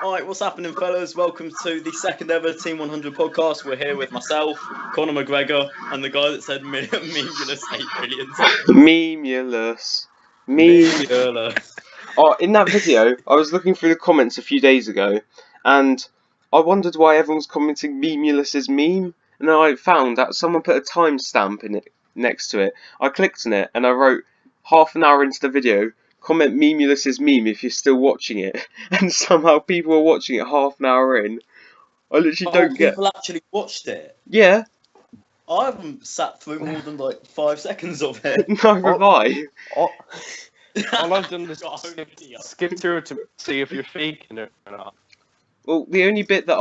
Alright, what's happening, fellas? Welcome to the second ever Team 100 podcast. We're here with myself, Conor McGregor, and the guy that said Memeulous 8 billion times. Memeulous. Memeulous. Oh, in that video, I was looking through the comments a few days ago, and I wondered why everyone's commenting Memeulous' meme, and then I found that someone put a timestamp in it next to it. I clicked on it, and I wrote, half an hour into the video, comment Memeulous' meme if you're still watching it, and somehow people are watching it half an hour in. I literally don't get... people actually watched it? Yeah. I haven't sat through more than like 5 seconds of it. Neither have I. All I've done is skip through it to see if you're faking it or not. Well, the only bit that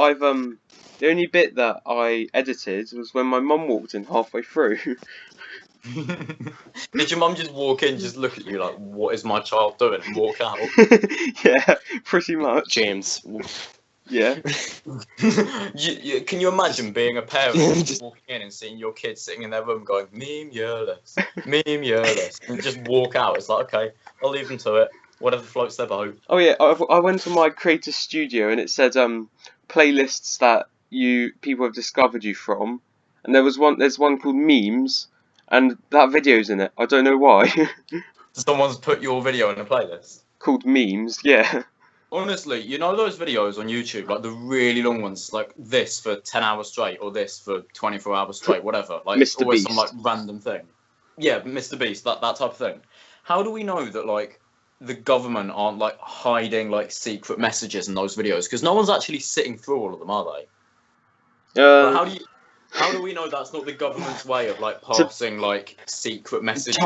I edited was when my mum walked in halfway through. Did your mum just walk in, just look at you like, what is my child doing, and walk out? Yeah, pretty much. James. Yeah. Can you imagine being a parent just walking in and seeing your kids sitting in their room going, Memeulous, Memeulous, and just walk out? It's like, okay, I'll leave them to it. Whatever floats their boat. Oh yeah, I went to my creator studio and it said playlists that people have discovered you from, and there's one called memes, and that video's in it. I don't know why. Someone's put your video in a playlist called memes. Yeah. Honestly, you know those videos on YouTube, like the really long ones, like this for 10 hours straight, or this for 24 hours straight, whatever. Like Mr. always Beast. some like random thing. Yeah, Mr. Beast, that type of thing. How do we know that like the government aren't like hiding like secret messages in those videos? Because no one's actually sitting through all of them, are they? How do we know that's not the government's way of like passing like secret messages?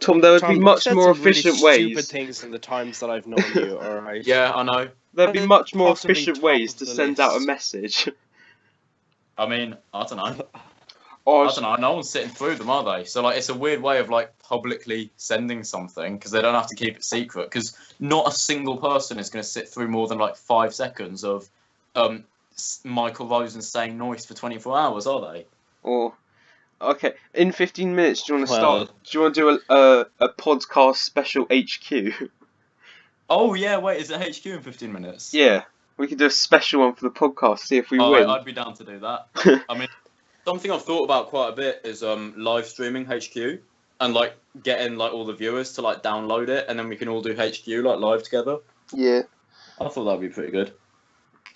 Tom, there would be much more efficient ways. Stupid things in the times that I've known you, alright? Yeah, I know. There'd be much more efficient top ways to of the send out a list. message. I mean, I don't know. I don't know. No one's sitting through them, are they? So like, it's a weird way of like publicly sending something because they don't have to keep it secret. Because not a single person is going to sit through more than like 5 seconds of Michael Rosen saying noise for 24 hours, are they? Or okay, in 15 minutes, do you want to start? Do you want to do a podcast special HQ? Oh yeah, wait, is it HQ in 15 minutes? Yeah, we could do a special one for the podcast. See if we win. I'd be down to do that. I mean, something I've thought about quite a bit is live streaming HQ and like getting like all the viewers to like download it, and then we can all do HQ like live together. Yeah, I thought that'd be pretty good.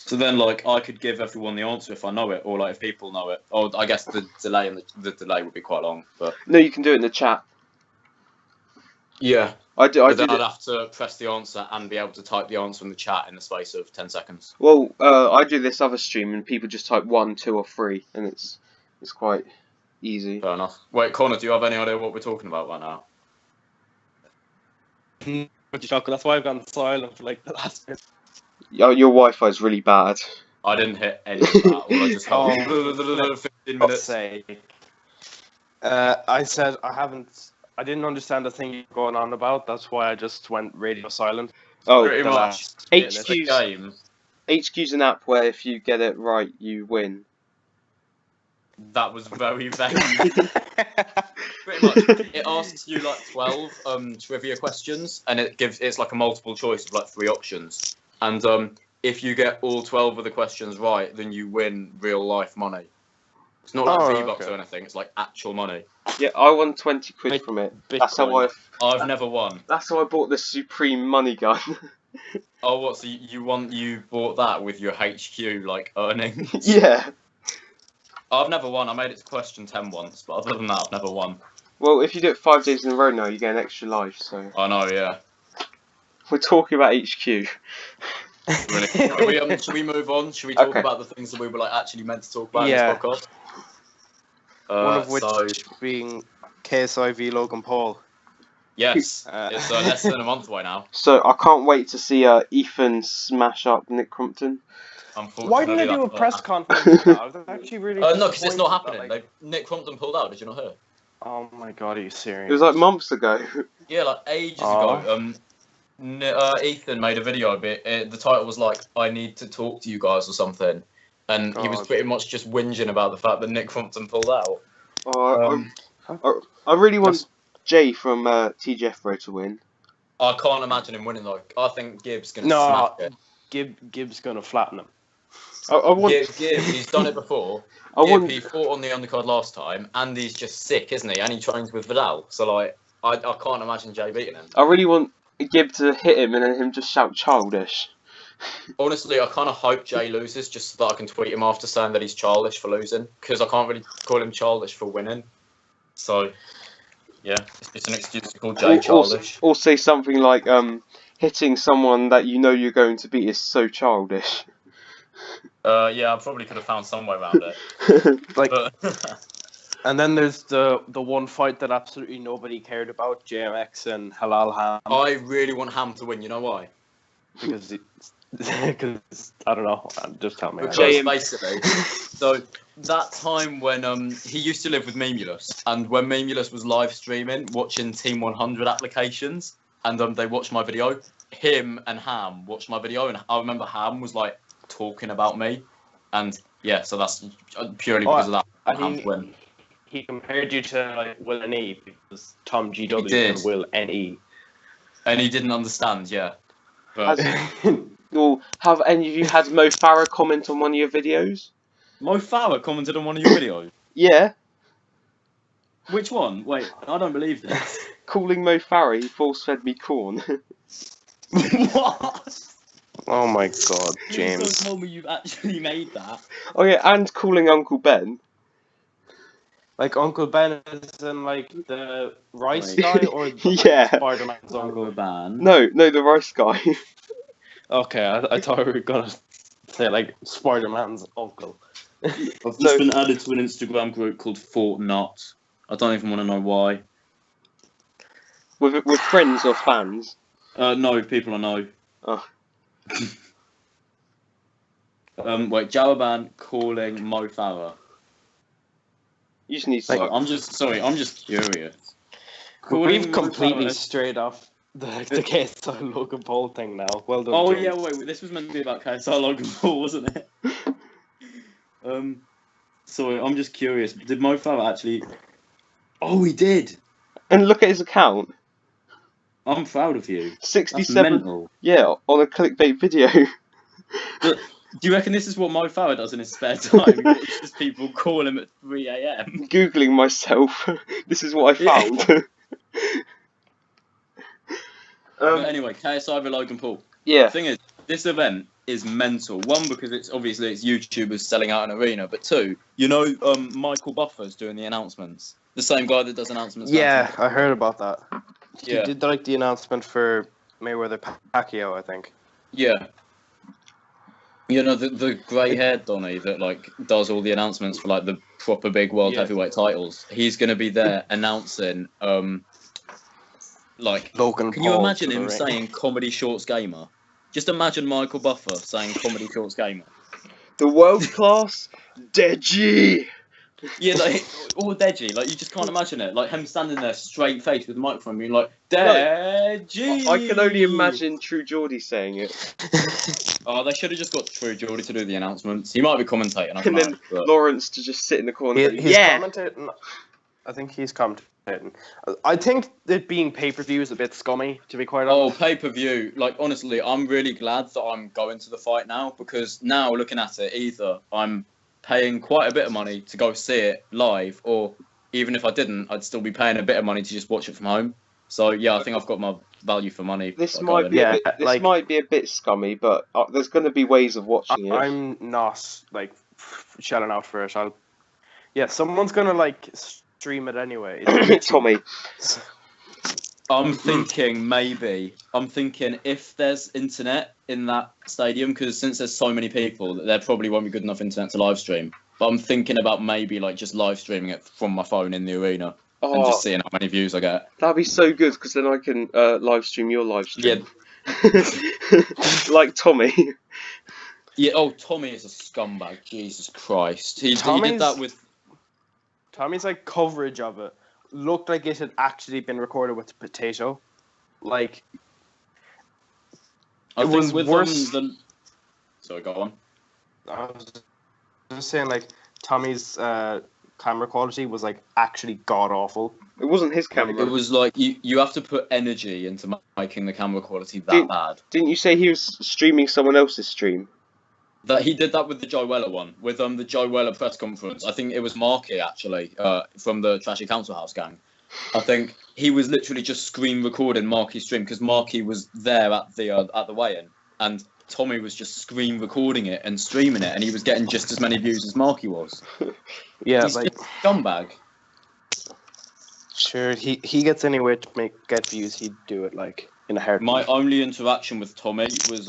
So then, like, I could give everyone the answer if I know it, or like if people know it. Or I guess the delay the delay would be quite long. But no, you can do it in the chat. yeah, But then I'd have to press the answer and be able to type the answer in the chat in the space of 10 seconds. Well, I do this other stream and people just type 1, 2, or 3, and it's quite easy. Fair enough. Wait, Connor, do you have any idea what we're talking about right now? That's why I've gone silent for like the last bit. Your Wi-Fi is really bad. I didn't hit any of that. All I just held 15 minutes. I said I didn't understand the thing you're going on about. That's why I just went radio silent. Oh, Pretty much. It's a game. HQ's an app where if you get it right, you win. That was very vague. Pretty much, it asks you like 12 trivia questions, and it's like a multiple choice of like 3 options. And if you get all 12 of the questions right, then you win real life money. It's not like V-Bucks or anything. It's like actual money. Yeah, I won 20 quid from it. Bitcoin. That's how I've never won. That's how I bought the Supreme Money Gun. Oh, what? So you bought that with your HQ like earnings? Yeah. I've never won. I made it to question 10 once, but other than that, I've never won. Well, if you do it 5 days in a row now, you get an extra life. So I know, yeah. we're talking about HQ. Really? Should we move on? Should we talk about the things that we were like actually meant to talk about in this podcast? One of which being KSI v Logan Paul. Yes, it's less than a month away now. So I can't wait to see Ethan smash up Nick Crumpton. Why didn't they do a press conference now? That's actually really no, because it's not happening. Nick Crumpton pulled out. Did you not hear? Oh my god, are you serious? It was like months ago. Yeah, like ages ago. Ethan made a video of it. The title was like, "I need to talk to you guys" or something, and he was pretty much just whinging about the fact that Nick Crumpton pulled out. I really want Jay from TGF Bro to win. I can't imagine him winning though. I think Gibbs gonna No, smash it. Gibbs gonna flatten him. I want. Gibb, he's done it before. I want. He fought on the undercard last time, and he's just sick, isn't he? And he trains with Vidal, so like, I can't imagine Jay beating him. I really want Gibb to hit him and then him just shout childish. Honestly, I kind of hope Jay loses just so that I can tweet him after saying that he's childish for losing, because I can't really call him childish for winning. So, yeah, it's an excuse to call Jay childish. Or say something like, hitting someone that you know you're going to beat is so childish. Yeah, I probably could have found some way around it. Like, But and then there's the one fight that absolutely nobody cared about, JMX and Halal Ham. I really want Ham to win. You know why? Because I don't know. Just tell me. Because basically, so that time when he used to live with Memeulous, and when Memeulous was live streaming, watching Team 100 applications, and they watched my video, him and Ham watched my video, and I remember Ham was like talking about me, and yeah, so that's purely because of that. Ham to win. He compared you to like Will and E because TomGW and Will and E, and he didn't understand. Yeah. But Well, have any of you had Mo Farah comment on one of your videos? Mo Farah commented on one of your videos. Yeah. Which one? Wait, I don't believe this. Calling Mo Farah, he force-fed me corn. What? Oh my god, James. You just told me you've actually made that. Oh yeah, and calling Uncle Ben. Like Uncle Ben is in like the rice Wait. guy or the, Yeah. Spider-Man's Uncle uncle? Ban. No, the rice guy. Okay, I thought we were gonna say like Spider-Man's uncle. I've just No. been added to an Instagram group called Fort Not. I don't even want to know why. with friends or fans. No, people I know. Oh. wait, Jaraban calling Mo Farah. You just need to. So, I'm just curious. We've Mo completely Farah- strayed off the KSI Logan Paul thing now. Well done. Oh James. yeah, wait. This was meant to be about KSI Logan Paul, wasn't it? Sorry, I'm just curious. Did Mo Farah actually? Oh, he did. And look at his account. I'm proud of you. That's 67. mental. Yeah, on a clickbait video. But do you reckon this is what Mo Farah does in his spare time? He watches people call him at 3 a.m. Googling myself. This is what I found. But anyway, KSI with Logan Paul. Yeah. The thing is, this event is mental. One, because it's obviously it's YouTubers selling out an arena, but two, you know, Michael Buffer's doing the announcements. The same guy that does announcements. Yeah, I heard about that. Yeah. He did like the announcement for Mayweather Pacquiao, I think. Yeah. You know, the grey-haired Donny that like does all the announcements for like the proper big world heavyweight titles. He's gonna be there announcing like Logan can you Paul imagine to the him ring. saying comedy shorts gamer? Just imagine Michael Buffer saying comedy shorts gamer. The world class Deji. Yeah, like all Deji, like you just can't imagine it. Like him standing there straight faced with the microphone being like No. Deji. I can only imagine True Geordie saying it. Oh, they should have just got True Geordie to do the announcements. He might be commentating. I And don't then know, but... Lawrence to just sit in the corner. and go, He's yeah. commentating. I think he's commentating. I think it being pay-per-view is a bit scummy, to be quite Oh, honest. pay-per-view. Like, honestly, I'm really glad that I'm going to the fight now, because now, looking at it, either I'm paying quite a bit of money to go see it live, or even if I didn't, I'd still be paying a bit of money to just watch it from home. So, yeah, I think I've got my value for money. This by might going. be Yeah, a bit, this like- might be a bit scummy, but there's going to be ways of watching it. I'm not like shelling out for it. Yeah, someone's gonna like stream it anyway. Tommy. I'm thinking if there's internet in that stadium, because since there's so many people, there probably won't be good enough internet to live stream. But I'm thinking about maybe like just live streaming it from my phone in the arena and Oh, just seeing how many views I get. that'd be so good because then I can live stream your live stream. Like Tommy. Yeah. Oh, Tommy is a scumbag. Jesus Christ. He did that with. Tommy's like coverage of it looked like it had actually been recorded with the potato. Like I It think was with worse- Sorry, go on. I was just saying, like Tommy's camera quality was like actually god awful. It wasn't his camera. It was like you have to put energy into making the camera quality that bad. Didn't you say he was streaming someone else's stream? That he did that with the Joe Weller one, with the Joe Weller press conference. I think it was Marky actually, from the Trashy Council House gang. I think he was literally just screen recording Marky's stream because Marky was there at the weigh-in, and Tommy was just screen recording it and streaming it, and he was getting just as many views as Marky was. Yeah, He's like just a scumbag. sure he gets anywhere to get views, he'd do it like in a heartbeat. My only interaction with Tommy was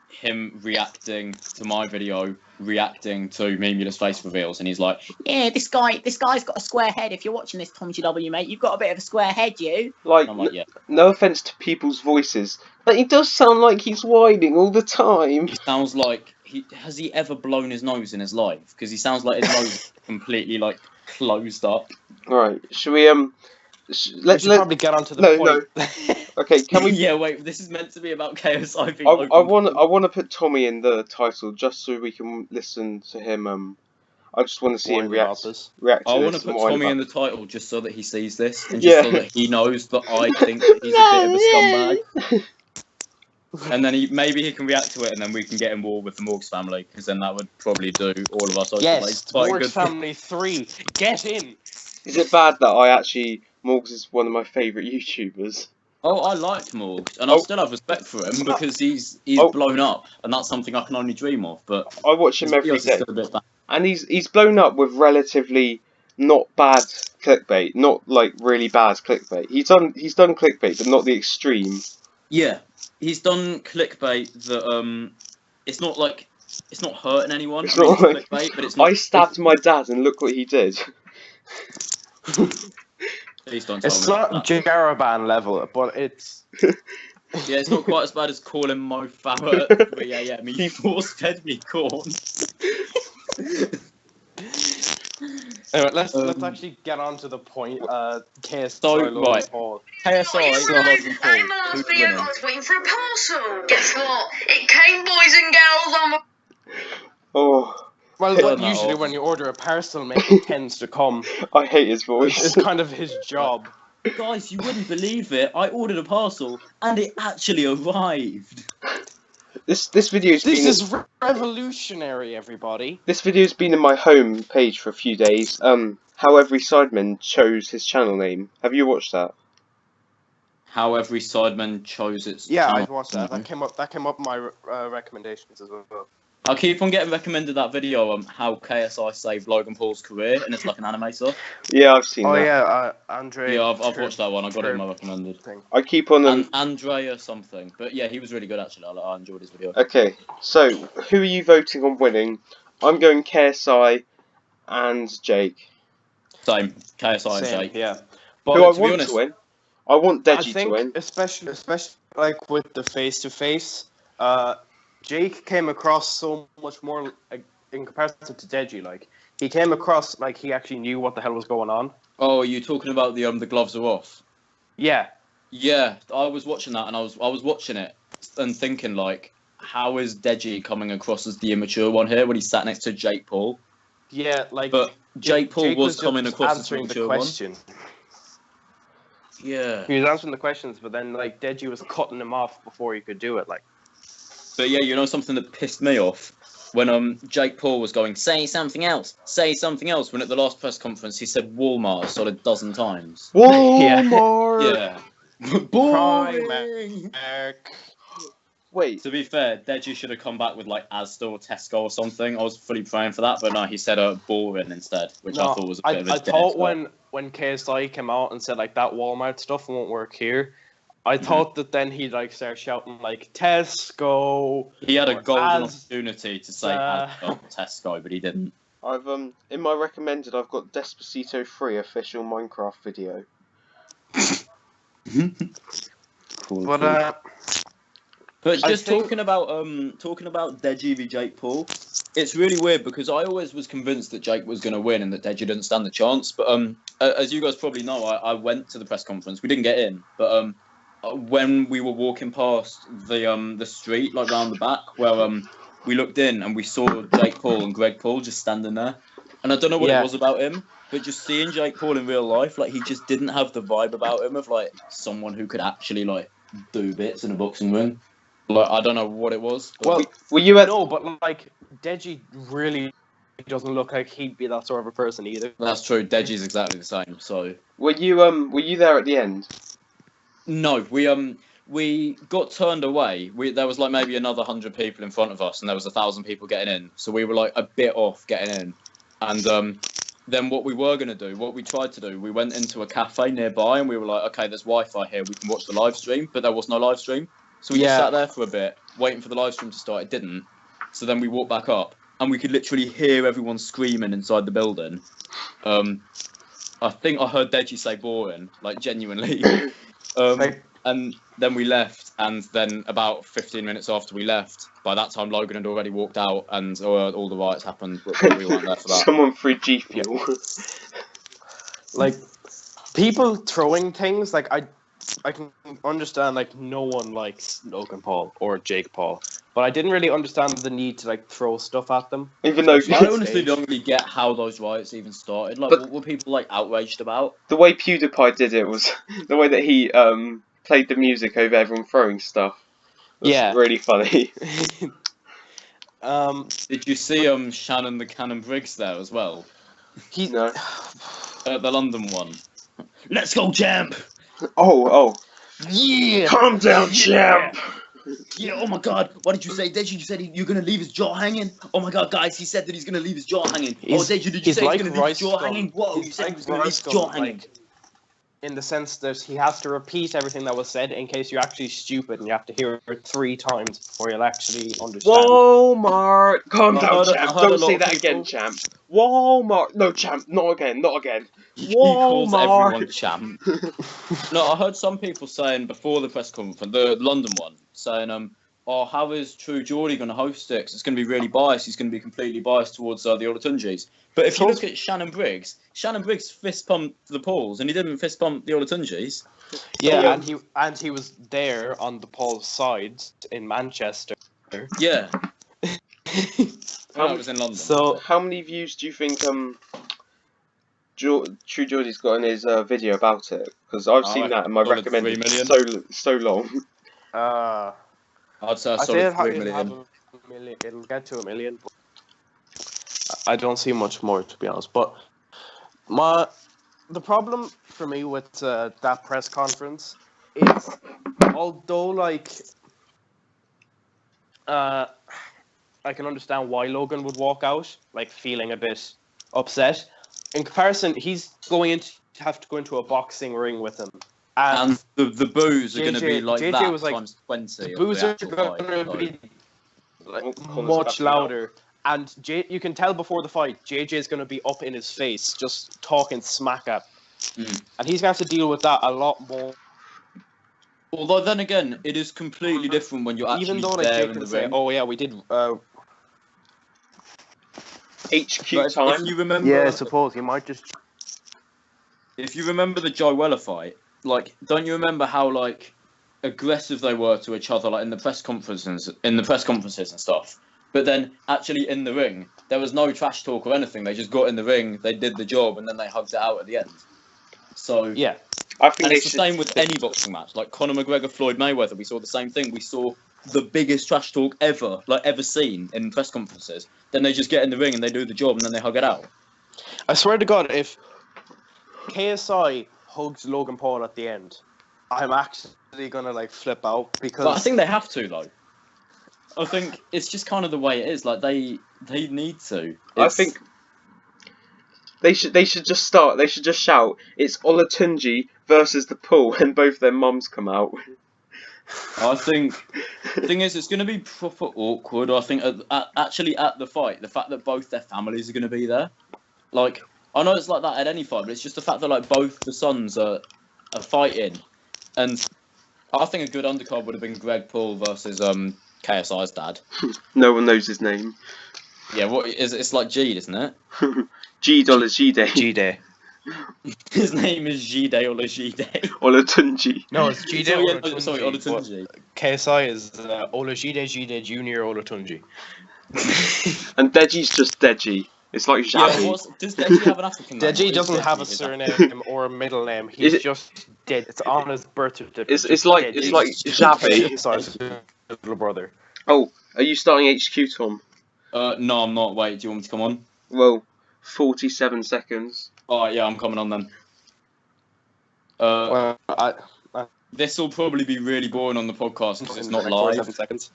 him reacting to my video, reacting to Memeulous face reveals, and he's like, Yeah, this guy's got a square head. If you're watching this, TomGW, mate, you've got a bit of a square head, you. Like, I'm like, yeah. no offense to people's voices, but he does sound like he's whining all the time. He sounds like has he ever blown his nose in his life? Because he sounds like his nose is completely like closed up. Right, should we We should probably get onto the point. Okay, can we? Yeah, wait. This is meant to be about KSI. I want to put Tommy in the title just so we can listen to him. I just want to see him react to I want this to put and whine Tommy about in the title just so that he sees this and Yeah. just so that he knows that I think that he's a bit of a scumbag. And then maybe he can react to it, and then we can get in war with the Morgs family, because then that would probably do all of us. Yes, quite Morgs good. Family 3, get in! Is it bad that Morgs is one of my favourite YouTubers? Oh, I liked Morgs, and I still have respect for him because he's blown up, and that's something I can only dream of. But I watch him every his videos are day, still a bit bad. and he's blown up with relatively not bad clickbait, not like really bad clickbait. He's done clickbait, but not the extreme. Yeah, he's done clickbait that it's not hurting anyone. It's I mean, not like, clickbait, but it's not. I stabbed my dad, and look what he did. Please don't tell It's me not that. Jaraban level, but it's... Yeah, it's not quite as bad as calling Mo Farah at 3 a.m. He force-fed me corn. Anyway, let's actually get on to the point. KSI, So, Logan right. Paul. KSI, Logan Paul, I'm a who's lesbian. winning? I was waiting for a parcel. Guess what? It came, boys and girls. I'm a... Oh, Well, Turn that usually off. when you order a parcel, mate, it tends to come. I hate his voice. It's kind of his job. Guys, you wouldn't believe it. I ordered a parcel, and it actually arrived. This video's This been is revolutionary, everybody. this video's been in my home page for a few days. How every Sideman chose his channel name. Have you watched that? How every Sideman chose its Yeah, channel. I've watched that. That came up in my recommendations as well. I keep on getting recommended that video how KSI saved Logan Paul's career, and it's like an animator. Yeah, I've seen Oh that. yeah, Andre. Yeah, I've watched that one. I got it in my recommended. Thing. I keep on And Andrea something, but yeah, he was really good actually. I enjoyed his video. Okay, so who are you voting on winning? I'm going KSI and Jake. Same, KSI and Same, Jake. yeah. Who But I to be want honest- to win? I want I Deji to think, win. especially like with the face-to-face, Jake came across so much more in comparison to Deji. Like he came across like he actually knew what the hell was going on. Oh, are you talking about the gloves are off? Yeah, Yeah, I was watching that, and I was watching it and thinking like, how is Deji coming across as the immature one here when he sat next to Jake Paul? yeah. Like, But Jake Paul was just coming across as the answering the mature one. question. Yeah. He was answering the questions, but then like Deji was cutting him off before he could do it. Like, But yeah, you know something that pissed me off? When Jake Paul was going, say something else, when at the last press conference he said Walmart a solid dozen times. Walmart. Yeah. Boring. Wait, To be fair, Deji should have come back with like Asda or Tesco or something. I was fully praying for that, but no, he said boring instead, which I No, thought was a bit of a I dead thought spot. when KSI came out and said like that Walmart stuff won't work here, I thought that then he'd like start shouting like Tesco. He had a or golden Asda. opportunity to say Asda or Tesco, but he didn't. I've in my recommended I've got Despacito 3 official Minecraft video. Cool. But But I just think- talking about Deji v Jake Paul, it's really weird because I always was convinced that Jake was going to win and that Deji didn't stand the chance. But as you guys probably know, I went to the press conference. We didn't get in, but when we were walking past the street, like round the back, where we looked in and we saw Jake Paul and Greg Paul just standing there, And I don't know what Yeah. it was about him, but just seeing Jake Paul in real life, like he just didn't have the vibe about him of like someone who could actually like do bits in a boxing ring. Like I don't know what it was. But Well, Were you at? no, but like Deji really doesn't look like he'd be that sort of a person either. that's true. Deji's exactly the same. So Were you there at the end? no, we got turned away. There was like maybe another 100 people in front of us, and there was 1,000 people getting in. So we were like a bit off getting in, and then what we were going to do, what we tried to do, we went into a cafe nearby and we were like, okay, there's Wi-Fi here, we can watch the live stream, but there was no live stream. So we just sat there for a bit, waiting for the live stream to start. It didn't. So then we walked back up and we could literally hear everyone screaming inside the building. I think I heard Deji say boring, like genuinely. And then we left, and then about 15 minutes after we left, by that time Logan had already walked out, and all the riots happened, but we weren't there for that. Someone threw G Fuel. Like people throwing things, like I can understand like no one likes Logan Paul or Jake Paul, but I didn't really understand the need to like throw stuff at them. Even though I honestly don't really get how those riots even started. Like, But- what were people like outraged about? the way PewDiePie did it was the way that he played the music over everyone throwing stuff. It was Yeah. really funny. Did you see Shannon the Cannon Briggs there as well? He No. At the London one. Let's go, champ! Oh, yeah. calm down, champ. Yeah, oh my god, what did you say? Deji, you said you're gonna leave his jaw hanging? Oh my god, guys, he said that he's gonna leave his jaw hanging. He's- Deji, did you he's say like he's gonna leave his Rice jaw Gum. hanging? Whoa, you He's said like he was gonna leave Rice his Gum, jaw hanging. like, in the sense that he has to repeat everything that was said in case you're actually stupid and you have to hear it 3 times before you'll actually understand. Walmart. Calm I down, heard a- champ. I heard a Don't lot say of that people- again, champ. Walmart. No, champ. Not again. Not again. He calls Walmart. everyone champ. No, I heard some people saying before the press conference, the London one, saying, oh, how is True Geordie going to host it? 'Cause it's going to be really biased. He's going to be completely biased towards the Olatunjis. But if you look at Shannon Briggs fist pumped the Pauls, and he didn't fist pump the Olatunjis. Yeah, and he was there on the Paul's side in Manchester. Yeah. No, it was in London. So How many views do you think True Geordie's got in his video about it? Because I've seen that and my solid recommended 3 million. so long. I'd say a I solid say 3 it'll million. have a million. It'll get to 1 million. But I don't see much more, to be honest. But the problem for me with that press conference is, although like I can understand why Logan would walk out, like feeling a bit upset. In comparison, he's going to have to go into a boxing ring with him, And the boos are going to be like JJ that was like, times 20. the of boos the are actual going fight, to be like, Connor's much backing out. louder. And you can tell before the fight, JJ is going to be up in his face, just talking smack at him. And he's going to have to deal with that a lot more. Although then again, it is completely different when you're actually Even though like there Jake in can the say, ring. "Oh yeah, we did." HQ But time. if you remember, suppose he might just. if you remember the Joe Weller fight, like, don't you remember how like aggressive they were to each other, like in the press conferences and stuff? But then actually in the ring, there was no trash talk or anything. They just got in the ring, they did the job, and then they hugged it out at the end. So Yeah, I think and they it's the should. same with any boxing match. Like Conor McGregor, Floyd Mayweather, we saw the same thing. We saw the biggest trash talk ever seen in press conferences. Then they just get in the ring and they do the job and then they hug it out. I swear to God, if KSI hugs Logan Paul at the end, I'm actually gonna like flip out because But I think they have to though. I think it's just kind of the way it is. Like they need to. I think they should just start. They should just shout, "It's Olatunji versus the Pool," and both their mums come out. I think the thing is, it's going to be proper awkward. I think actually at the fight, the fact that both their families are going to be there, like I know it's like that at any fight, but it's just the fact that like both the sons are fighting, and I think a good undercard would have been Greg Paul versus KSI's dad. No one knows his name. Yeah, what is it's like G, isn't it? $G Day. G-Day. His name is G-Day or G-Day. Olatunji. No, it's G-Day. Sorry, Olatunji. KSI is Olajide Jide Junior Olatunji. And Deji's just Deji. It's like Yeah, Xavi. does Deji have an African name? Deji Or is doesn't have a his surname or a middle name. Is He's it- just dead. It's on his birth certificate. It's just like Deji. it's like Xavi. KSI's little brother. Oh, are you starting HQ, Tom? No, I'm not. Wait, do you want me to come on? Well, 47 seconds. Oh, yeah, I'm coming on then. Well, This will probably be really boring on the podcast because it's not like live. 47 seconds.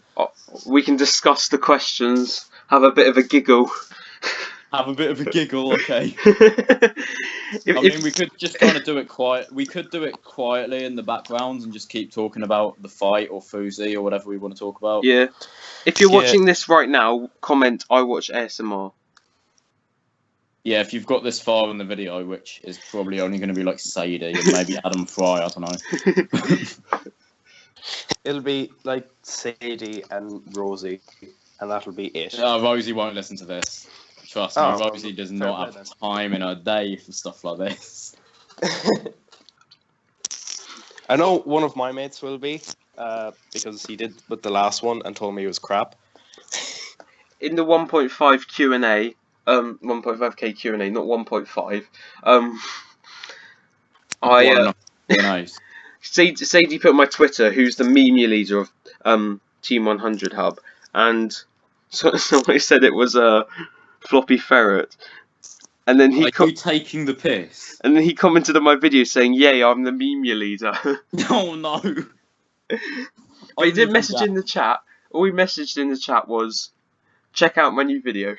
We can discuss the questions, have a bit of a giggle. Have a bit of a giggle, okay. If- I mean, we could just kind of do it quiet. We could do it quietly in the background and just keep talking about the fight or Fousey or whatever we want to talk about. Yeah. If you're Yeah. watching this right now, comment I watch ASMR. Yeah, if you've got this far in the video, which is probably only going to be like Sadie and maybe Adam Fry, I don't know. It'll be like Sadie and Rosie, and that'll be it. Rosie won't listen to this. Trust me, Oh, Rosie does not fair have play time in her day for stuff like this. I know one of my mates will be, because he did with the last one and told me it was crap. In the 1.5 Q&A, 1.5k Q&A, not 1.5, Sadie put on my Twitter who's the meme leader of Team 100 Hub, and somebody said it was Floppy Ferret, and then he Are you taking the piss? and then he commented on my video saying, "Yay, I'm the meme leader." Oh no! But he didn't message in the chat. All he messaged in the chat was, "Check out my new video."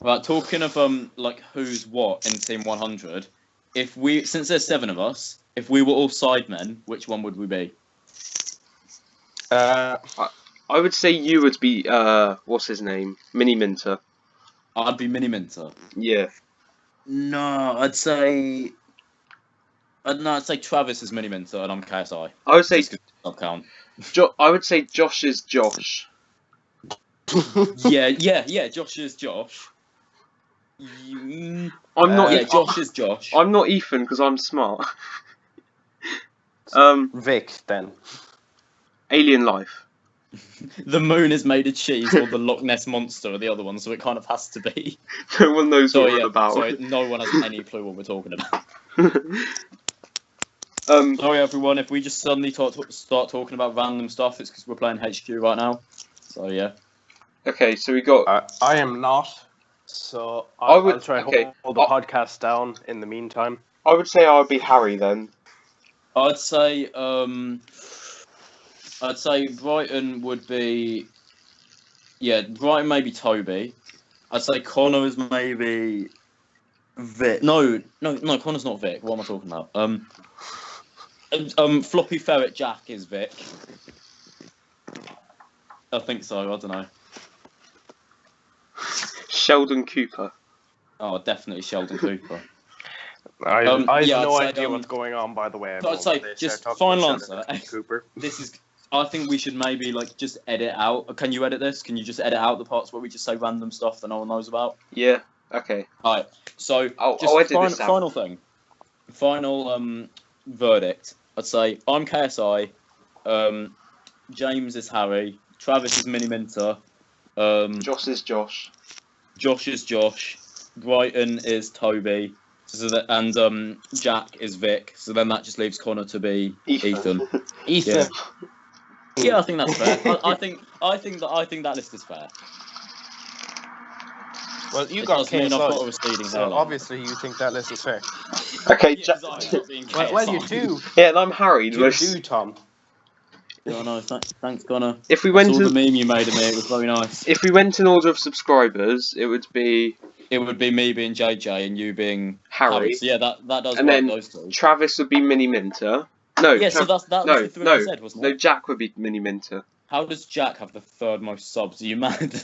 Right, talking of like who's what in Team 100, since there's 7 of us, if we were all sidemen, which one would we be? I would say you would be what's his name, Mini Minter. I'd be Mini Minter. Yeah. No, I'd say Travis is Mini Minter and I'm KSI. I would say Just 'cause it doesn't count. I would say Josh is Josh. Yeah. Josh is Josh. I'm not. Yeah, Josh is Josh. I'm not Ethan because I'm smart. Vic, then. Alien Life. The moon is made of cheese, or the Loch Ness monster, or the other one, so it kind of has to be. No one knows what we're Yeah, about. sorry, no one has any clue what we're talking about. Um, Sorry, everyone, if we just suddenly start talking about random stuff, it's because we're playing HQ right now. So, yeah. okay, so we got. I am not, so I would- I'll try okay. to hold the podcast down in the meantime. I would say I would be Harry then. I'd say Brighton would be. Yeah, Brighton maybe Toby. I'd say Connor is maybe Vic. No, Connor's not Vic. What am I talking about? Floppy Ferret Jack is Vic. I think so. I don't know. Sheldon Cooper. Oh, definitely Sheldon Cooper. I have yeah, no I'd say, idea what's going on, by the way. I'd say They just start talking final about Sheldon answer. Cooper. This is. I think we should maybe like just edit out. Can you edit this? Can you just edit out the parts where we just say random stuff that no one knows about? Yeah. Okay. Alright. So I'll just edit this out. final thing. Final verdict. I'd say I'm KSI. James is Harry. Travis is Mini Minter. Josh is Josh. Josh is Josh. Brighton is Toby. And Jack is Vic. So then that just leaves Connor to be Ethan. Ethan. Yeah, I think that's fair. I think that list is fair. Well, you It got does mean I've got a KSI, receding so hairline. obviously you think that list is fair. Okay. Yeah, 'cause I'm not being Well, you KSI. do. Yeah, and I'm Harry. You do, Tom. Yeah, no, thanks, Connor. If we I went saw the to meme you made of me. It was very nice. if we went in order of subscribers, it would be It would be me being JJ and you being Harry. So yeah, that does And work, then those two. Travis would be Mini Minter. No. Yeah, so that was no, the three no, I said, wasn't no. it? Jack would be Mini Minter. How does Jack have the third most subs? Are you mad?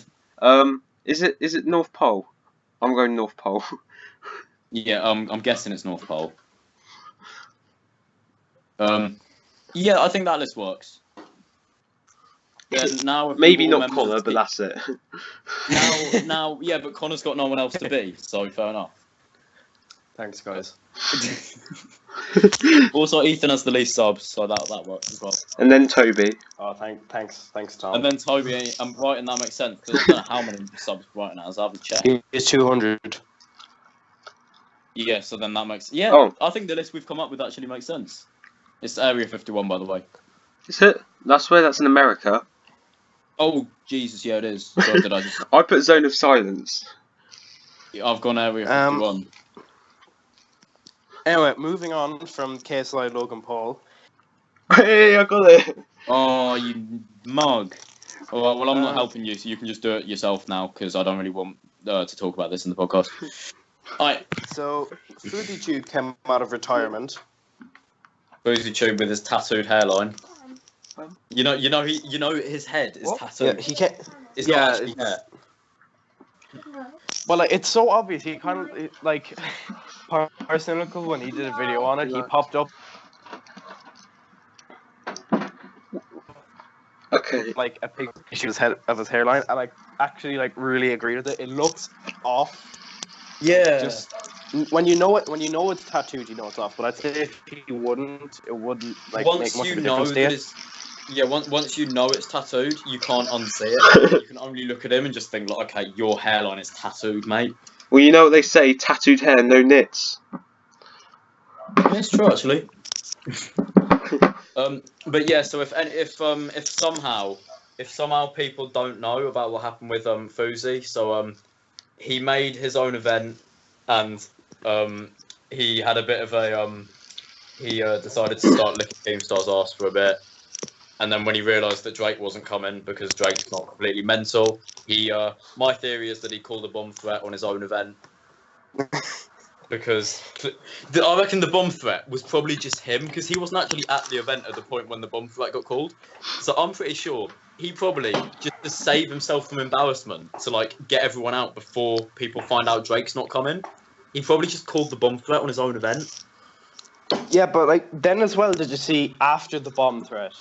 Is it North Pole? I'm going North Pole. Yeah, I'm guessing it's North Pole. Yeah, I think that list works. Then now, if we Maybe all not remember Connor, the but team- that's it. now, yeah, but Connor's got no one else to be, so fair enough. Thanks, guys. Also, Ethan has the least subs, so that works as well. And then Toby. Oh, thanks, Tom. And then Toby, I'm right, and that makes sense because I don't know how many subs Brighton has. I haven't checked. He's 200. Yeah, so then that makes I think the list we've come up with actually makes sense. It's Area 51, by the way. Is it? That's in America. Oh Jesus, yeah, it is. So did I just? I put Zone of Silence. I've gone Area 51. Anyway, moving on from KSI Logan Paul. Hey, I got it. Oh, you mug. Oh, well, I'm not helping you, so you can just do it yourself now because I don't really want to talk about this in the podcast. Alright. So, FouseyTube came out of retirement. FouseyTube with his tattooed hairline. You know his head is tattooed. Yeah, he can't. It's not actually hair. Well, like, it's so obvious. He kind of like Arsenical when he did a video on it. He popped up like a picture of his hairline, and I actually like really agree with it. It looks off. Yeah. Just when you know it's tattooed, you know it's off. But I'd say if he wouldn't, it wouldn't like make much of a difference to you. Once you know it's tattooed, you can't unsee it. You can only look at him and just think like, okay, your hairline is tattooed, mate. Well, you know what they say: tattooed hair, no nits. Yeah, it's true actually. But yeah, so if somehow people don't know about what happened with Fousey, so he made his own event and he had a bit of a he decided to start licking Keemstar's ass for a bit, and then when he realised that Drake wasn't coming because Drake's not completely mental, my theory is that he called a bomb threat on his own event. Because I reckon the bomb threat was probably just him, because he wasn't actually at the event at the point when the bomb threat got called. So I'm pretty sure he probably, just to save himself from embarrassment, to like get everyone out before people find out Drake's not coming, he probably just called the bomb threat on his own event. Yeah, but like then as well, did you see after the bomb threat,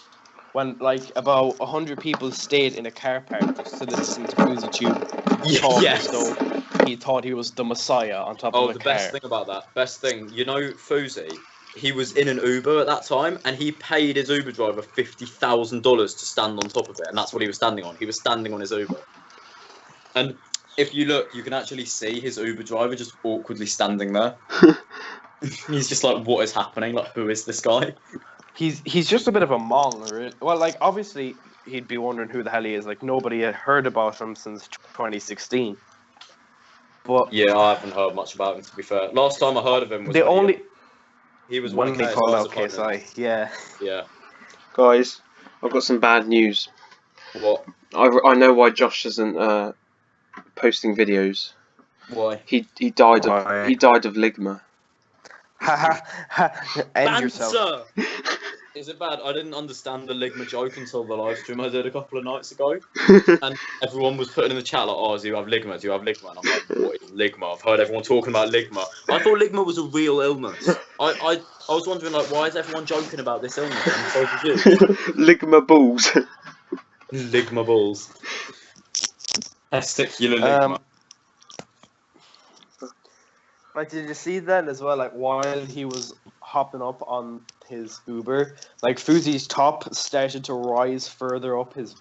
when like about 100 people stayed in a car park just to listen to FouseyTube talk as though he thought he was the Messiah on top of a car. Best thing about that, you know, Fousey, he was in an Uber at that time, and he paid his Uber driver $50,000 to stand on top of it, and that's what he was standing on. He was standing on his Uber. And if you look, you can actually see his Uber driver just awkwardly standing there. He's just like, what is happening? Like, who is this guy? He's just a bit of a mong, really. Well, like, obviously, he'd be wondering who the hell he is. Like, nobody had heard about him since 2016. But yeah, I haven't heard much about him, to be fair. Last time I heard of him was he was when he called out KSI. Yeah. Yeah. Guys, I've got some bad news. What? I know why Josh isn't posting videos. Why? He died of ligma. Ha ha! End yourself. Is it bad? I didn't understand the ligma joke until the live stream I did a couple of nights ago, and everyone was putting in the chat like, "Oh, do you have ligma? Do you have ligma?" And I'm like, "What is ligma? I've heard everyone talking about ligma. I thought ligma was a real illness. I was wondering like, why is everyone joking about this illness? And so did you. Ligma balls. Ligma balls. Testicular ligma. Like, did you see that as well? Like, while he was hopping up on his Uber, like, Fousey's top started to rise further up his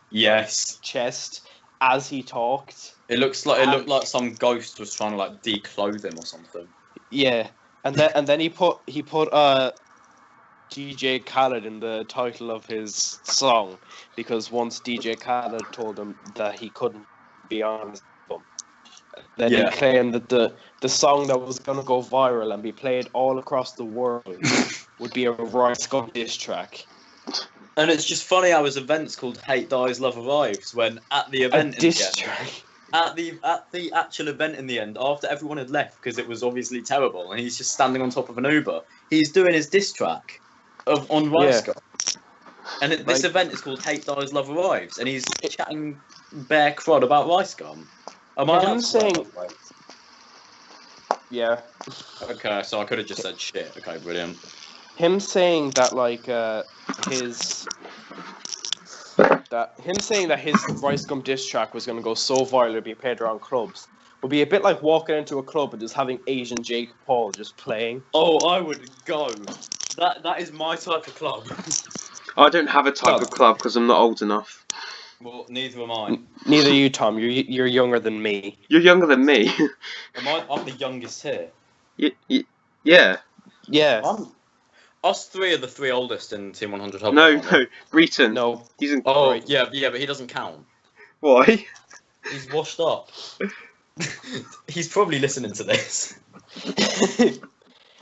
chest as he talked. It looked like some ghost was trying to like declothe him or something. Yeah, and then he put DJ Khaled in the title of his song, because once DJ Khaled told him that he couldn't be on his album, then he claimed that the song that was going to go viral and be played all across the world would be a Rice Gum diss track. And it's just funny how his event's called Hate Dies, Love Arrives, when at the event at the actual event in the end, after everyone had left because it was obviously terrible, and he's just standing on top of an Uber, he's doing his diss track on Rice Gum. And this event is called Hate Dies, Love Arrives, and he's chatting bare crud about Rice Gum. Am I saying? Yeah. Okay, so I could have just said shit. Okay, brilliant. Him saying that his Rice Gum diss track was gonna go so viral it'd be played around clubs would be a bit like walking into a club and just having Asian Jake Paul just playing. Oh, I would go. that is my type of club. I don't have a type of club because I'm not old enough. Well, neither am I. Neither you, Tom. You're younger than me. You're younger than me. I'm the youngest here. Yeah. Yeah. Us three are the three oldest in Team 100 Hub. No, Breeton. No. He's in. Oh, Right. yeah, but he doesn't count. Why? He's washed up. He's probably listening to this.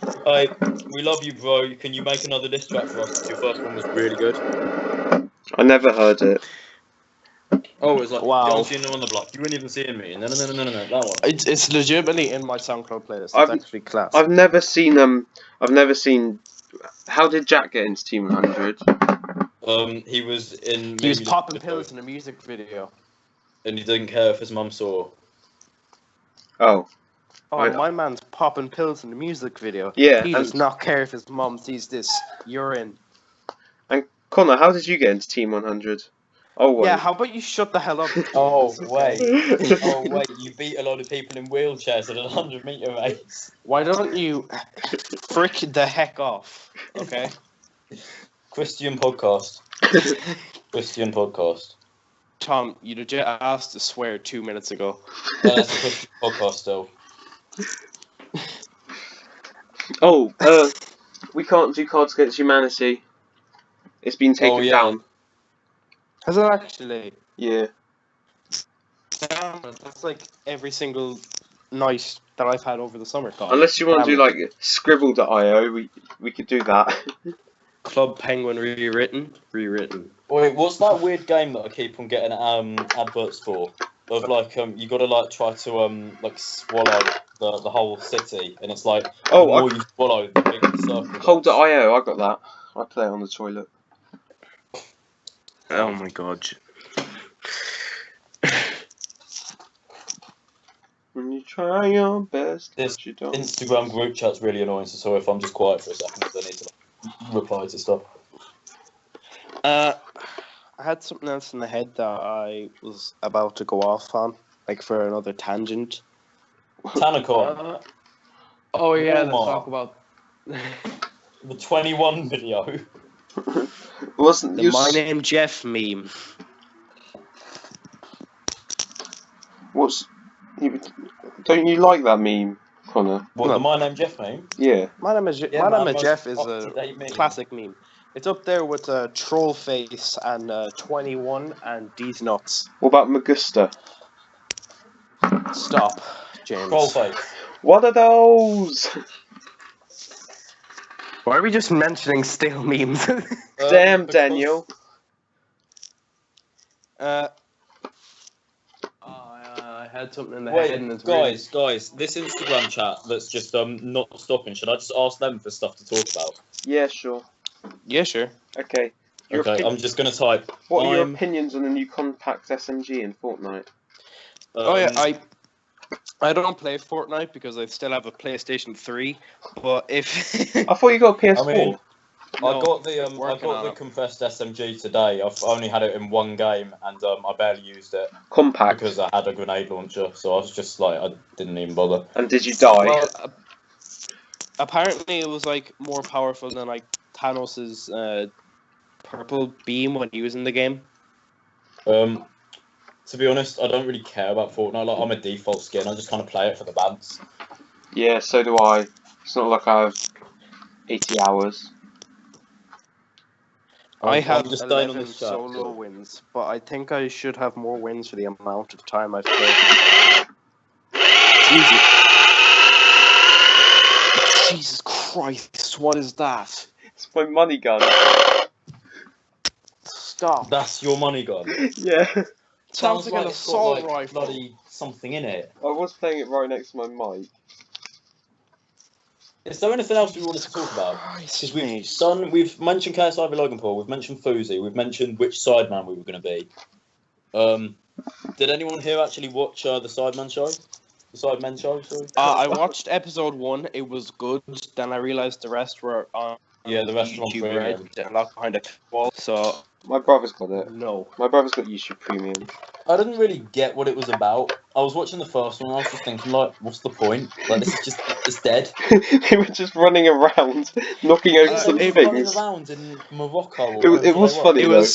Hi, we love you, bro. Can you make another diss track for us? Your first one was really good. I never heard it. Oh, it was like, Wow. Young Gino on the block. You weren't even seeing me. No, that one. It's legitimately in my SoundCloud playlist. It's I've- actually class. I've never seen I've never seen. How did Jack get into Team 100? He was in. He was Memeulous popping pills in a music video. and he didn't care if his mum saw. Oh, Oh, I- my man's popping pills in the music video. yeah. He And does not care if his mum sees this urine. Connor, how did you get into Team 100? Oh, wait. Yeah, how about you shut the hell up? Oh, Jesus? wait. Oh, wait. You beat a lot of people in wheelchairs at a 100-meter race. Why don't you frick the heck off? Okay. Christian podcast. Christian podcast. Tom, you legit asked to swear 2 minutes ago. That's a Christian podcast still. Oh, we can't do Cards Against Humanity. It's been taken down. Has it actually? Yeah. Damn it, that's like every single night that I've had over the summer. Tom. Unless you want to do Damn it. like Scribble.io, we could do that. Club Penguin rewritten. Wait, what's that weird game that I keep on getting adverts for? Of like you gotta like try to like swallow the whole city, and it's like Oh, the more you swallow, the bigger the circle gets. Hold.io, I got that. I play it on the toilet. Oh my god. When you try your best, This but you don't. Instagram group chat's really annoying, so sorry if I'm just quiet for a second because I need to like, reply to stuff. I had something else in the head that I was about to go off on, like for another tangent. Tanacon, Oh yeah, let's let's talk talk about the 21 video. Wasn't the you? My Name Jeff meme. Don't you like that meme, Connor? What, No. the My Name Jeff meme? Yeah. My Name is Yeah, man, Jeff is most a up-to-date meme. classic meme. It's up there with Troll Face and 21 and D's Nuts. What about Magusta? Stop, James. Troll face. What are those? Why are we just mentioning stale memes? Damn, Because- Daniel. I had something in the Wait, head and it's guys, this Instagram chat that's just not stopping. Should I just ask them for stuff to talk about? Yeah, sure. Yeah, sure. Okay. Okay, I'm just gonna type. What are your I'm- opinions on the new compact SMG in Fortnite? Oh yeah, I don't play Fortnite because I still have a PlayStation 3. But if I thought you got a PS4. I mean, No, I got the I working got on the it. compressed SMG today. I've only had it in one game, and I barely used it compact. because I had a grenade launcher. So I was just like, I didn't even bother. And did you die? well, apparently it was like more powerful than like Thanos's purple beam when he was in the game. To be honest, I don't really care about Fortnite. Like, I'm a default skin. I just kind of play it for the bands. Yeah, so do I. It's not like I have 80 hours. I I'm have just staying on 11 this chat, solo so- wins, but I think I should have more wins for the amount of time I've played. Jesus Christ, what is that? It's my money gun. Stop. That's your money gun. Yeah. Sounds like an it's got, assault like, rifle. bloody something in it. I was playing it right next to my mic. Is there anything else we wanted to talk about? Christ, Because we've mentioned KSI with Logan Paul, we've mentioned Fousey, we've mentioned which sideman we were going to be. Did anyone here actually watch the Sideman show? The Sidemen show, sorry? I watched episode 1, it was good, then I realised the rest were on Yeah, the rest are on YouTube premium. Red, they're locked behind a wall. So My brother's got it. no. My brother's got YouTube Premium. I didn't really get what it was about. I was watching the first one and I was just thinking, like, what's the point? Like, this is just, it's dead. They were just running around, knocking over some They were running things. around in Morocco. Or It wherever was they were. funny though.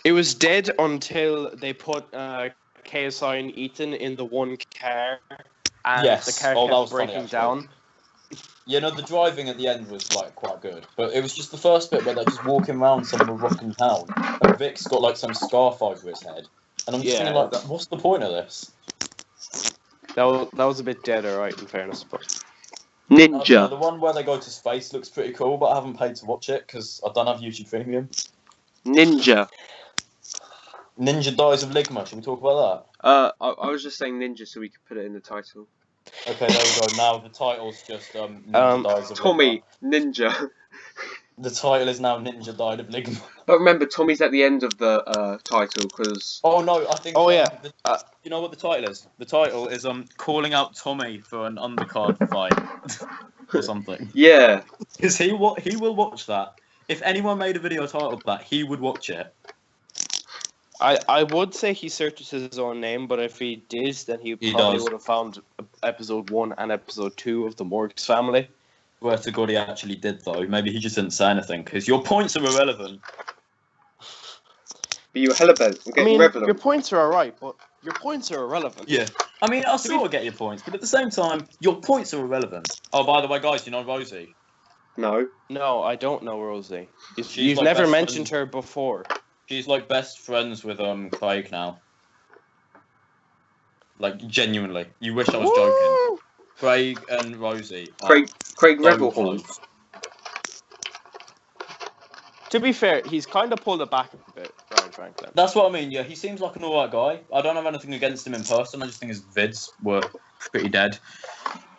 It was dead until they put KSI and Ethan in the one car, and Yes. the car Oh, that kept was funny, breaking actually. down. Yeah, no, the driving at the end was, like, quite good. But it was just the first bit where they're just walking around some Moroccan town. And Vic's got, like, some scarf over his head. And I'm just thinking, like, what's the point of this? That was a bit dead, alright, in fairness, but I don't know, Ninja. the one where they go to space looks pretty cool, but I haven't paid to watch it because I don't have YouTube Premium. Ninja. Ninja Dies of Ligma, should we talk about that? I was just saying ninja so we could put it in the title. Okay, there we go. Now the title's just Ninja Dies of Tommy, Ligma. ninja. The title is now Ninja Died of Ligma. But remember, Tommy's at the end of the title because. Oh no, I think. Oh, yeah. You know what the title is? The title is calling out Tommy for an undercard fight or something. Yeah. Because he will watch that. If anyone made a video titled that, he would watch it. I would say he searches his own name, but if he did, then he probably does. would have found episode 1 and episode 2 of the Morgs family. Swear to God, he actually did though. Maybe he just didn't say anything because your points are irrelevant. But you were hella bent. I'm getting relevant. Your points are alright, but your points are irrelevant. Yeah. I mean, I sort of get your points, but at the same time, your points are irrelevant. Oh, by the way, guys, you know Rosie? No. No, I don't know Rosie. She's You've like never best mentioned friend. her before. She's like best friends with Craig now. Like genuinely, you wish I was joking. Craig and Rosie. Are Craig so Revelhorn. close. To be fair, he's kind of pulled it back a bit, Brian Franklin. That's what I mean. Yeah, he seems like an alright guy. I don't have anything against him in person. I just think his vids were pretty dead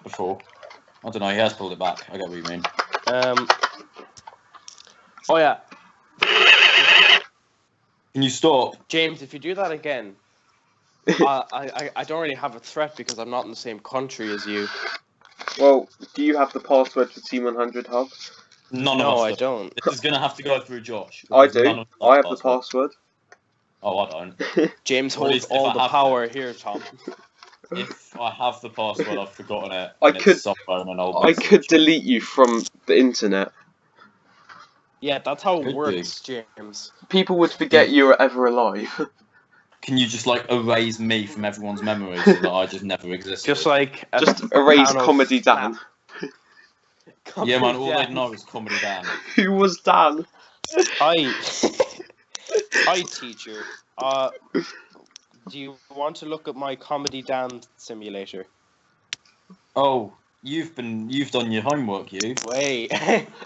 before. I don't know. He has pulled it back. I get what you mean. Oh yeah, Can you stop? James, if you do that again, I don't really have a threat because I'm not in the same country as you. Well, do you have the password for T100 Hub? None No, of us. I do. don't. This is gonna have to go through Josh. I because none do. of us I have the password. password. Oh, I don't. James Or at holds least if all I the have power here, Tom. If I have the password, I've forgotten it. I and could- It's somewhere in an old I message. could delete you from the internet. Yeah, that's how it Could works, James. People would forget you were ever alive. Can you just like erase me from everyone's memory so that I just never existed? Just like a Just erase can of Comedy Dan. snap. Yeah, man. All Yeah. they'd know is Comedy Dan. Who was Dan? Hi, teacher. Do you want to look at my Comedy Dan simulator? Oh, you've done your homework, you. Wait.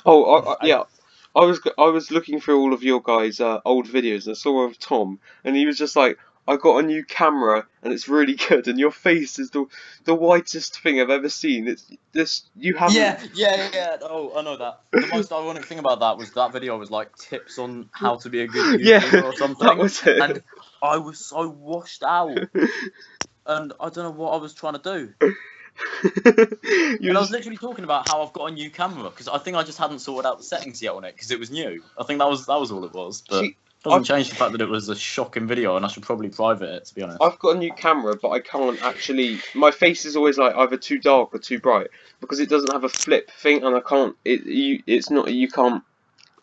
Oh, yeah. I was looking through all of your guys' old videos and I saw one of Tom, and he was just like, I got a new camera and it's really good, and your face is the whitest thing I've ever seen. It's this you haven't. Yeah. Oh, I know that. The most ironic thing about that was that video was like tips on how to be a good YouTuber Yeah, or something. that was it. And I was so washed out, and I don't know what I was trying to do. You And I was just- literally talking about how I've got a new camera because I think I just hadn't sorted out the settings yet on it because it was new. I think that was all it was. But See, doesn't change the fact that it was a shocking video, and I should probably private it to be honest. I've got a new camera, but I can't actually. My face is always like either too dark or too bright because it doesn't have a flip thing, and I can't. It's not. You can't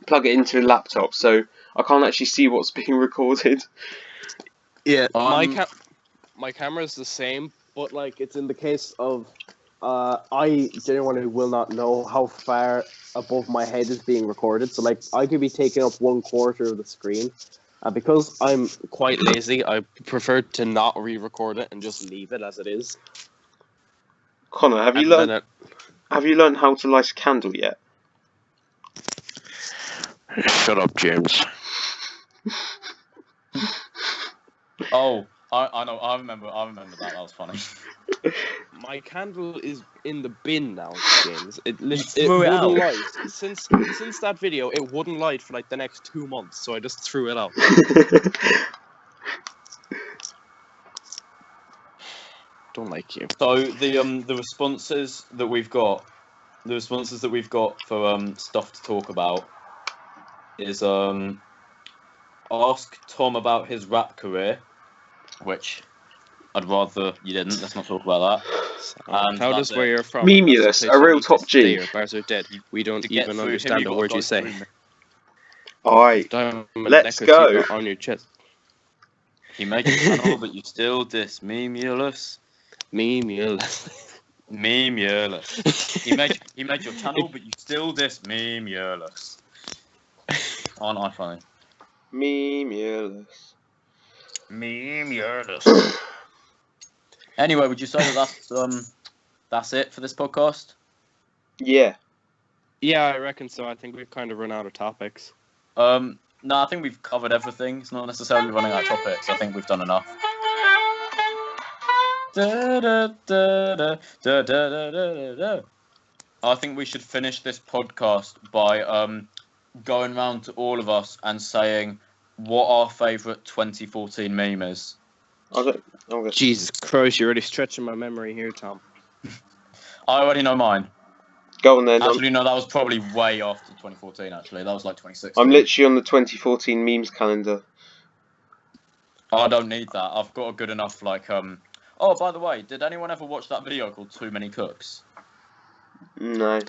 plug it into a laptop, so I can't actually see what's being recorded. Yeah, Um, my camera is the same, but like it's in the case of I genuinely will not know how far above my head is being recorded. So like I could be taking up 1/4 of the screen, and because I'm quite lazy, I prefer to not re-record it and just leave it as it is. Connor, have you And learned? then Have you learned how to light a candle yet? Shut up, James. Oh, I know. I remember that. That was funny. My candle is in the bin now, James. It threw it wouldn't out? light. Since that video, it wouldn't light for like the next 2 months, so I just threw it out. Don't like you. So the responses that we've got the responses that we've got for stuff to talk about is ask Tom about his rap career, which I'd rather you didn't. Let's not talk about that. And tell that's us where it. you're from. Memeulous, a real top G. Your bars are dead. We don't To get even through him, understand you the gotta words go you say. through me. Alright, Diamond let's necklace go. you got on your chest. You make a channel, but you still diss Memeulous. Memeulous. Memeulous. He made your channel, but you still diss Memeulous. Aren't I funny? Memeulous. Memeulous. Anyway, would you say that that's it for this podcast? Yeah. Yeah, I reckon so. I think we've kind of run out of topics. No, I think we've covered everything. It's not necessarily running out of topics. I think we've done enough. I think we should finish this podcast by going round to all of us and saying what our favourite 2014 meme is. Jesus Christ, you're really stretching my memory here, Tom. I already know mine. Go on then. Actually, no, that was probably way after 2014, actually. That was like 2016. I'm literally on the 2014 memes calendar. I don't need that. I've got a good enough, like, Oh, by the way, did anyone ever watch that video called Too Many Cooks? No.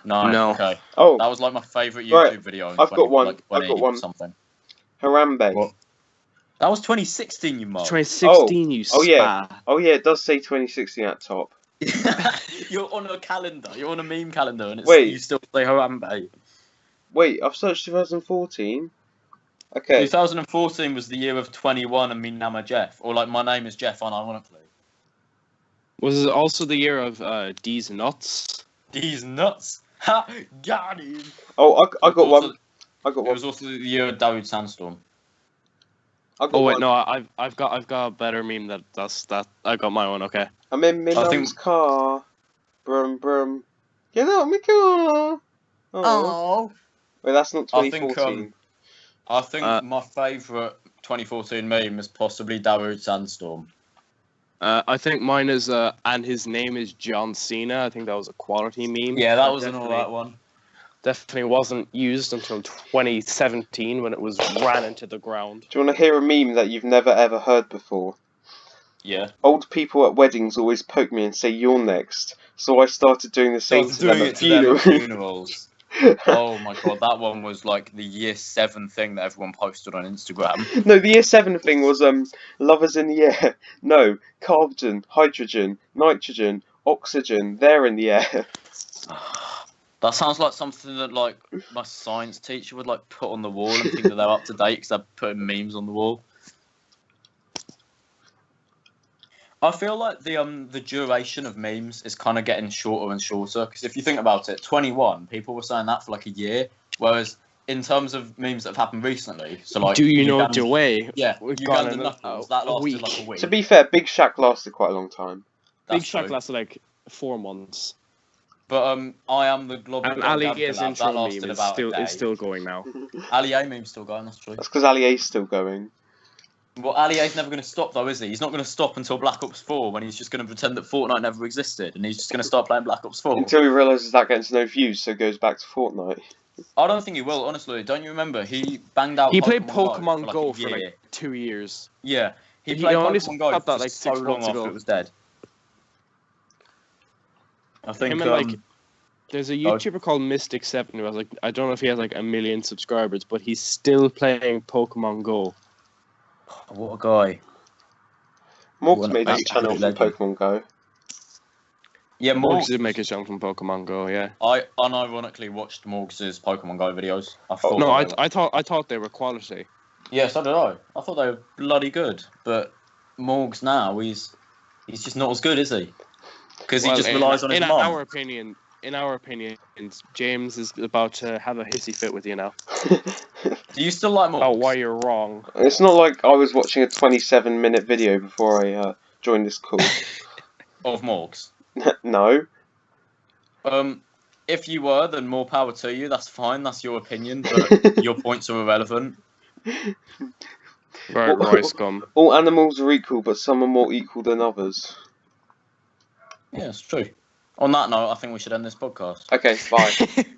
No. Okay. Oh, That was like my favourite YouTube Right, video. In I've got one. Like I've got one. Something. Harambe. What? That was 2016, you mug. 2016, you oh, yeah. spa. Oh yeah, it does say 2016 at top. You're on a calendar. You're on a meme calendar, and it's, Wait. you still say Harambe. Wait, I've searched 2014. Okay. 2014 was the year of 21 and me Nama Jeff, or like my name is Jeff, unironically. Was it also the year of D's Nuts? These nuts. Ha! Got him. Oh, I got Also- one. I got It one. was also the year of Dawood Sandstorm. I got Oh wait, one. no, I've got a better meme that's that. I got my one. Okay. I'm in my I think- mum's car. Brum brum. Get out my car. Oh. Oh, Wait, that's not I think, 2014. I think Uh, my favourite 2014 meme is possibly Dawood Sandstorm. I think mine is and his name is John Cena. I think that was a quality meme. Yeah, that was an Definitely- alright one. Definitely wasn't used until 2017 when it was ran into the ground. Do you want to hear a meme that you've never ever heard before? Yeah. Old people at weddings always poke me and say you're next, so I started doing the same to them at funerals. funerals. Oh my god, that one was like the year 7 thing that everyone posted on Instagram. No, the year 7 thing was lovers in the air. No, carbon, hydrogen, nitrogen, oxygen, they're in the air. That sounds like something that like my science teacher would like put on the wall and think that they're up to date because they're putting memes on the wall. I feel like the duration of memes is kind of getting shorter and shorter because if you think about it, 21 people were saying that for like a year, whereas in terms of memes that have happened recently, so like Do you know Uganda- Dewey? Yeah, We've gone Uganda in Knuckles, a that lasted week. like a week. To be fair, Big Shaq lasted quite a long time. Big That's Shaq true. lasted like 4 months. But I am the global. And Ali is that intro lasted meme is about still a day. is still going now. Ali A meme's still going. That's true. That's because Ali A's still going. Well, Ali A's never going to stop though, is he? He's not going to stop until Black Ops 4 when he's just going to pretend that Fortnite never existed and he's just going to start playing Black Ops 4. Until he realises that gets no views, so goes back to Fortnite. I don't think he will, honestly. Don't you remember? He banged out. He played Pokemon Pokemon Go Go for for like a year. like 2 years. Yeah, he He played only Pokemon Go stopped that for like so 6 long months after ago. it was dead. I think Him and like there's a YouTuber called Mystic7 who has like I don't know if he has like 1 million subscribers, but he's still playing Pokemon Go. what a guy. Morgs What an made his absolute channel from legend. Pokemon Go. Yeah, Morgs Morgs. did make his channel from Pokemon Go, yeah. I unironically watched Morgs' Pokemon Go videos. I thought. No, they were- I thought they were quality. Yeah, so did I. I thought they were bloody good, but Morgs now he's just not as good, is he? Because he Well, just relies on his mum. In our opinion, James is about to have a hissy fit with you now. Do you still like Morgs? Oh, why you're wrong. It's not like I was watching a 27-minute video before I joined this call. Of Morgs. No. If you were, then more power to you. That's fine. That's your opinion, but your points are irrelevant. Right, Roy scum. All animals are equal, but some are more equal than others. Yeah, it's true. On that note, I think we should end this podcast. Okay, bye.